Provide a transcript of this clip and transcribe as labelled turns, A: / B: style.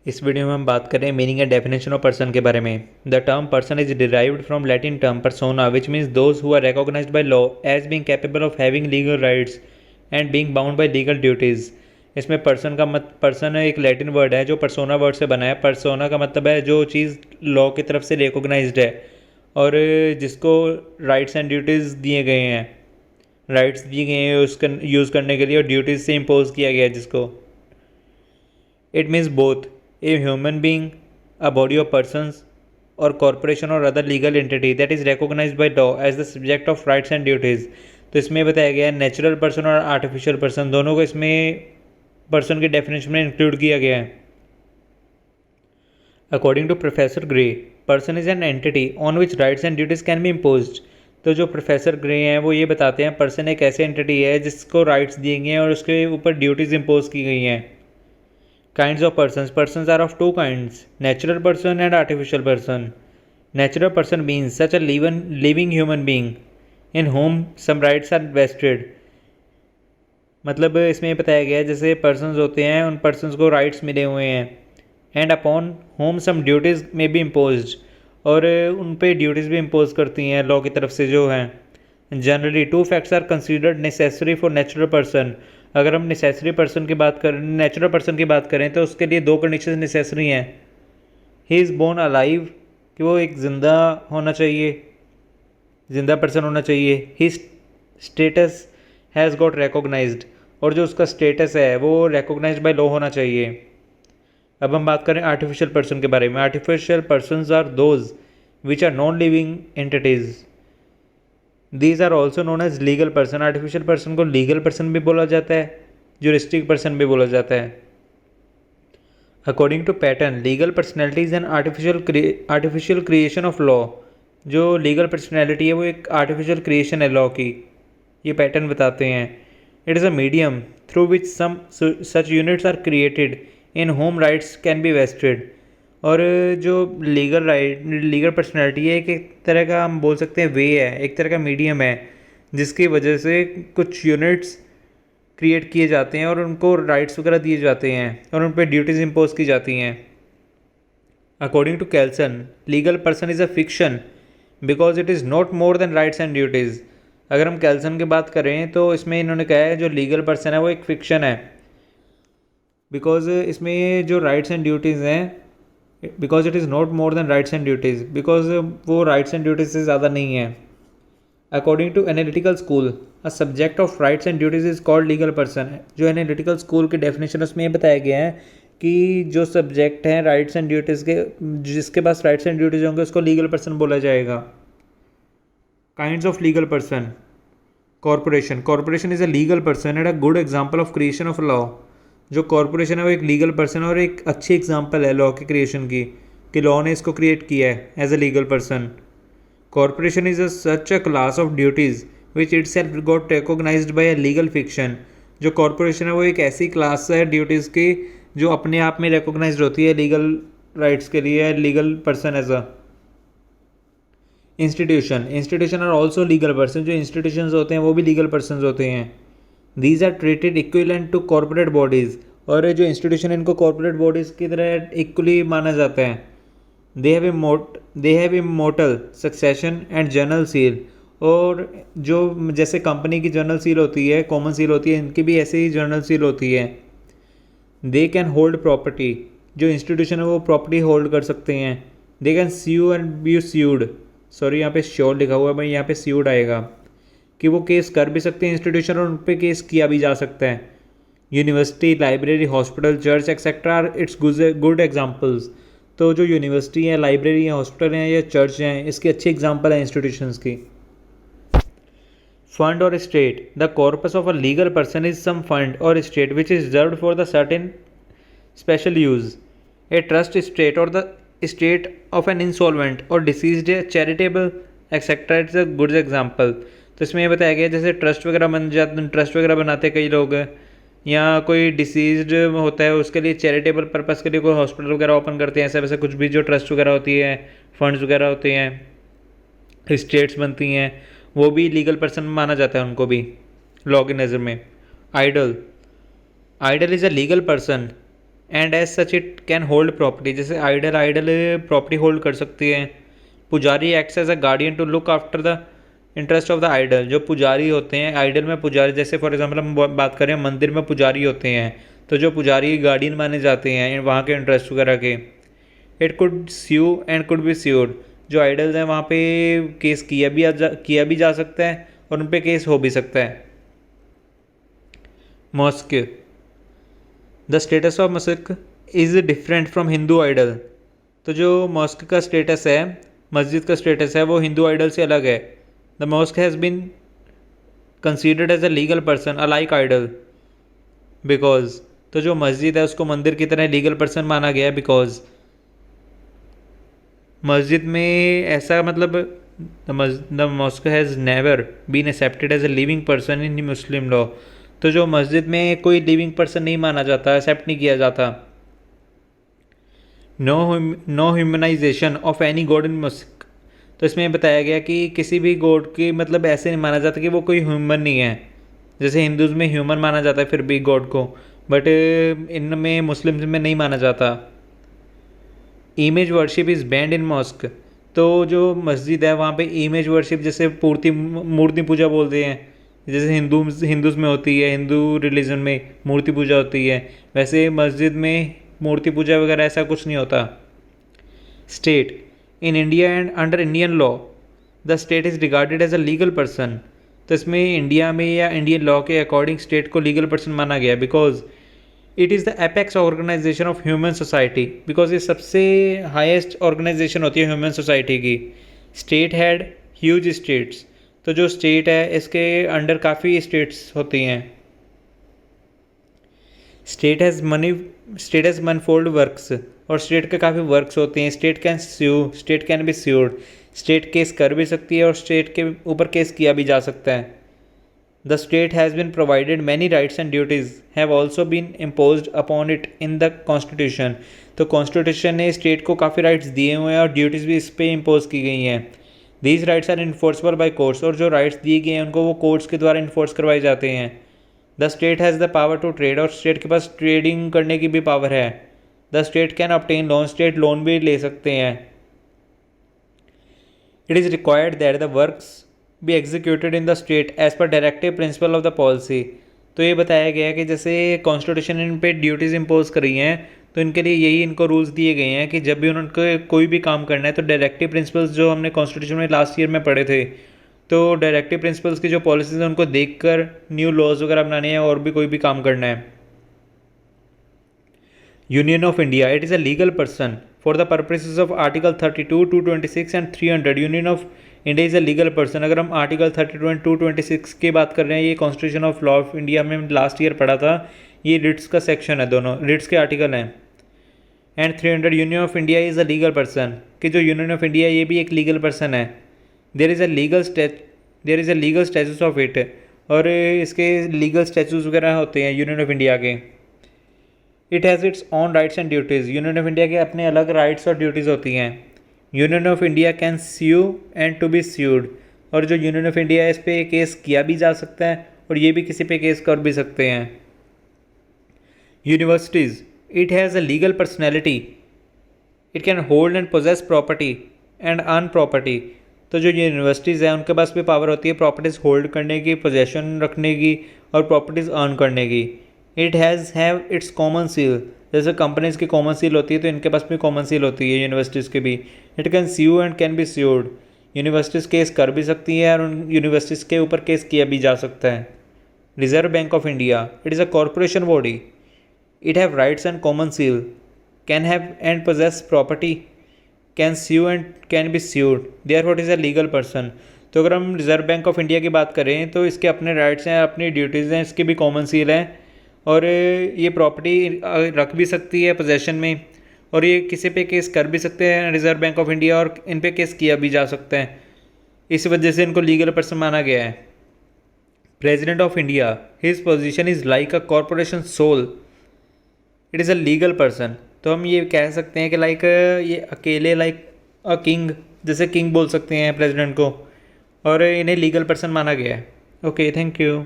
A: इस वीडियो में हम बात करें meaning and definition of person के बारे में। The term person is derived from Latin term persona which means those who are recognized by law as being capable of having legal rights and being bound by legal duties. इसमें person एक Latin word है जो persona word से बना है। Persona का मतलब है जो चीज़ लॉ की तरफ से रिकॉग्नाइज्ड है और जिसको राइट्स एंड ड्यूटीज़ दिए गए हैं, राइट्स दिए गए हैं उसका यूज़ करने के लिए और ड्यूटीज़ से इम्पोज किया गया है जिसको। It means both a human being, a body of persons और कॉरपोरेशन और other legal entity that is recognized by law as the subject of rights and duties. तो इसमें बताया गया है नेचुरल पर्सन और आर्टिफिशियल पर्सन दोनों को इसमें पर्सन के डेफिनेशन में इंक्लूड किया गया है। According to professor Gray, person is an entity on which rights and duties can be imposed. तो जो प्रोफेसर ग्रे हैं वो ये बताते हैं पर्सन एक ऐसी एंटिटी है जिसको राइट्स दिए गए हैं और उसके ऊपर ड्यूटीज़ इम्पोज की गई हैं। Kinds of persons. Persons are of two kinds, natural person and artificial person. Natural person means such a living human being in whom some rights are vested. मतलब इसमें बताया गया है जैसे पर्सन्स होते हैं उन पर्सन्स को राइट्स मिले हुए हैं and upon whom some duties may be impose और उन पे ड्यूटीज़ भी इम्पोज करती हैं लॉ की तरफ से जो हैं। Generally two facts are considered necessary for natural person. अगर हम नेसेसरी पर्सन की बात करें, नेचुरल पर्सन की बात करें तो उसके लिए दो कंडीशन नेसेसरी हैं। ही इज़ बोर्न अलाइव कि वो एक ज़िंदा होना चाहिए, ज़िंदा पर्सन होना चाहिए। ही स्टेटस हैज़ गॉट रिकॉग्नाइज्ड और जो उसका स्टेटस है वो रिकॉग्नाइज्ड बाय लॉ होना चाहिए। अब हम बात करें आर्टिफिशियल पर्सन के बारे में। Artificial persons are those which are non living entities. These are also known as legal person. Artificial person को लीगल पर्सन भी बोला जाता है, ज्यूरिस्टिक पर्सन भी बोला जाता है। According to Paton, legal personality is an artificial creation of law. जो लीगल पर्सनैलिटी है वो एक आर्टिफिशियल क्रिएशन है लॉ की, ये पैटर्न बताते हैं। It is a medium through which some such units are created in whom rights can be vested. और जो लीगल पर्सनैलिटी है एक तरह का हम बोल सकते हैं वे है, एक तरह का मीडियम है जिसकी वजह से कुछ यूनिट्स क्रिएट किए जाते हैं और उनको राइट्स वगैरह दिए जाते हैं और उन पर ड्यूटीज़ इम्पोज की जाती हैं। According to Kelsen, legal person is a fiction because it is not more than rights and duties. अगर हम कैल्सन की बात करें तो इसमें इन्होंने कहा है जो लीगल पर्सन है वो एक फिक्शन है बिकॉज इसमें जो राइट्स एंड ड्यूटीज़ हैं, because it is not more than rights and duties, because वो राइट्स एंड ड्यूटीज़ से ज़्यादा नहीं है। According to analytical school, a subject of rights and duties is called legal person. जो analytical school की definition उसमें ये बताया गया है कि जो सब्जेक्ट हैं राइट्स एंड ड्यूटीज़ के, जिसके पास राइट्स एंड ड्यूटीज़ होंगे उसको लीगल पर्सन बोला जाएगा। Kinds of legal person. Corporation, corporation is a legal person and a good example of creation of law. जो कॉरपोरेशन है वो एक लीगल पर्सन और एक अच्छी एग्जांपल है लॉ के क्रिएशन की, कि लॉ ने इसको क्रिएट किया है as a legal person. Corporation is such a class of duties which itself got recognized by a legal fiction. जो कॉरपोरेशन है वो एक ऐसी क्लास है ड्यूटीज़ की जो अपने आप में रिकॉग्नाइज्ड होती है लीगल राइट्स के लिए, legal person as a. Institution are also legal person. जो इंस्टीट्यूशन होते हैं वो भी लीगल पर्सन होते हैं। These are treated equivalent to corporate bodies. और जो इंस्टीट्यूशन इनको कॉर्पोरेट बॉडीज़ की तरह इक्वली माना जाता है। They have immortal succession and journal seal. और जो जैसे कंपनी की जर्नल सील होती है, कॉमन सील होती है, इनकी भी ऐसे ही जर्नल सील होती है। They can hold property. जो इंस्टीट्यूशन है वो प्रॉपर्टी होल्ड कर सकते हैं। They can sue and be sued. Sorry, यहाँ पे श्योर लिखा हुआ है भाई, यहाँ पे स्यूड आएगा कि वो केस कर भी सकते हैं इंस्टीट्यूशन और उन पर केस किया भी जा सकता है। University, library, hospital, church etcetera are its good examples. तो जो यूनिवर्सिटी है, लाइब्रेरी है, हॉस्पिटल हैं या चर्च हैं, इसकी अच्छी एग्जांपल है इंस्टीट्यूशंस की। Fund or estate. The corpus of a legal person is some fund or estate which is reserved for the certain special use. A trust estate or the estate of an insolvent or deceased charitable etcetera it's a good example. तो इसमें ये बताया गया जैसे trust वगैरह बनाते कई लोग, या कोई डिसीज्ड होता है उसके लिए चैरिटेबल पर्पस के लिए कोई हॉस्पिटल वगैरह ओपन करते हैं, ऐसा वैसा कुछ भी जो ट्रस्ट वगैरह होती है, फंड्स वगैरह होते हैं, स्टेट्स बनती हैं, वो भी लीगल पर्सन माना जाता है उनको भी लॉ की नज़र में। Idol is a legal person and as such it can hold property, जैसे आइडल प्रॉपर्टी होल्ड कर सकती है। Pujari acts as a guardian to look after the interest of the idol, जो पुजारी होते हैं आइडल में, पुजारी जैसे फॉर एग्जांपल हम बात करें मंदिर में पुजारी होते हैं, तो जो पुजारी गार्डियन माने जाते हैं वहाँ के इंटरेस्ट वगैरह के। It could sue and could be sued, जो आइडल्स हैं वहाँ पे केस किया भी जा सकता है और उन पे केस हो भी सकता है। Mosque, the status of masjid is different from Hindu idol, तो जो मॉस्क का स्टेटस है, मस्जिद का स्टेटस है, वो हिंदू आइडल से अलग है। The mosque has been considered as a legal person alike idol because, तो जो मस्जिद है उसको मंदिर की तरह लीगल पर्सन माना गया है बिकॉज मस्जिद में ऐसा मतलब the mosque has never been accepted as a living person in Muslim law, तो जो मस्जिद में कोई लिविंग पर्सन नहीं माना जाता, एक्सेप्ट नहीं किया जाता। No humanization of any god in mosque, तो इसमें बताया गया कि किसी भी गॉड की मतलब ऐसे नहीं माना जाता कि वो कोई ह्यूमन नहीं है, जैसे हिंदूज़ में ह्यूमन माना जाता है फिर भी गॉड को, बट इनमें मुस्लिम्स में नहीं माना जाता। Image worship is band in mask, तो जो मस्जिद है वहाँ पे इमेज वर्शिप जैसे मूर्ति पूजा बोलते हैं, जैसे हिंदूज़ में होती है, हिंदू रिलीजन में मूर्ति पूजा होती है, वैसे मस्जिद में मूर्ति पूजा वगैरह ऐसा कुछ नहीं होता। State, in India and under Indian law the state is regarded as a legal person, तो इसमें इंडिया में या इंडियन लॉ के अकॉर्डिंग स्टेट को लीगल पर्सन माना गया because it is the apex organization of human society, because ये सबसे हाईएस्ट ऑर्गेनाइजेशन होती है ह्यूमन सोसाइटी की। स्टेट हैड ह्यूज स्टेट्स, तो जो स्टेट है इसके अंडर काफ़ी स्टेट्स होती हैं। स्टेट हैज़ मनफोल्ड वर्क्स, और स्टेट के काफ़ी वर्क्स होते हैं। State can be sued, state case कर भी सकती है और स्टेट के ऊपर केस किया भी जा सकता है। The state has been provided many rights and duties have also been imposed upon it in the constitution, तो कॉन्स्टिट्यूशन ने स्टेट को काफ़ी राइट्स दिए हुए हैं और ड्यूटीज़ भी इस पर इम्पोज की गई हैं। These rights are enforceable by courts, और जो राइट्स दिए गए हैं उनको वो कोर्ट्स के द्वारा इन्फोर्स करवाए जाते हैं। The state has the power to trade, और स्टेट के पास ट्रेडिंग करने की भी पावर है। The state can obtain loan, state loan भी ले सकते हैं। It is required that the works be executed in the state as per directive principle of the policy, तो ये बताया गया कि जैसे कॉन्स्टिट्यूशन इन पे ड्यूटीज़ इम्पोज करी हैं, तो इनके लिए यही इनको रूल्स दिए गए हैं कि जब भी उनको कोई भी काम करना है तो डायरेक्टिव प्रिंसिपल्स जो हमने कॉन्स्टिट्यूशन में लास्ट ईयर में पढ़े थे, तो डायरेक्टिव प्रिंसिपल्स की जो पॉलिसीज़ हैं उनको देखकर न्यू लॉज वगैरह बनाने हैं और भी कोई भी काम करना है। Union of India, it is a legal person for the purposes of article 32, 226 and 300। Union of India is a legal person, अगर हम आर्टिकल 32 एंड 226 की बात कर रहे हैं, ये constitution of law of India में लास्ट ईयर पढ़ा था, ये रिट्स का सेक्शन है, दोनों रिट्स के आर्टिकल हैं। And 300, union of India is a legal person, कि जो यूनियन ऑफ इंडिया ये भी एक लीगल पर्सन है। There is a legal status of it, और इसके लीगल स्टेटस वगैरह होते हैं यूनियन ऑफ इंडिया के। It has its own rights and duties, union of India के अपने अलग राइट्स और ड्यूटीज़ होती हैं। Union of India can sue and to be sued, और जो यूनियन ऑफ इंडिया है इस पर केस किया भी जा सकता है और ये भी किसी पे केस कर भी सकते हैं। Universities, it has a legal personality, it can hold and possess property and earn property, तो जो यूनिवर्सिटीज़ हैं उनके पास भी पावर होती है प्रॉपर्टीज़ होल्ड करने की, पोजेशन रखने की और प्रॉपर्टीज़ अर्न करने की। It have it's common seal, जैसे कंपनीज़ की कॉमन सील होती है तो इनके पास भी कॉमन सील होती है यूनिवर्सिटीज़ के भी। It can sue and can be sued, universities case कर भी सकती है और उन यूनिवर्सिटीज़ के ऊपर केस किया भी जा सकता है। Reserve bank of India, it is a corporation body, it have rights and common seal, can have and possess property, can sue and can be sued, therefore is a legal person. तो अगर हम reserve bank of India की बात करें तो इसके अपने rights हैं, अपनी ड्यूटीज़ हैं, इसकी भी कॉमन सील है और ये प्रॉपर्टी रख भी सकती है पोजेशन में, और ये किसी पे केस कर भी सकते हैं रिजर्व बैंक ऑफ इंडिया, और इन पे केस किया भी जा सकता है। इस वजह से इनको लीगल पर्सन माना गया है। President of India, his position is like a corporation sole, it is a legal person, तो हम ये कह सकते हैं कि लाइक ये अकेले लाइक अ किंग, जैसे किंग बोल सकते हैं प्रेसिडेंट को, और इन्हें लीगल पर्सन माना गया है। Okay, thank you.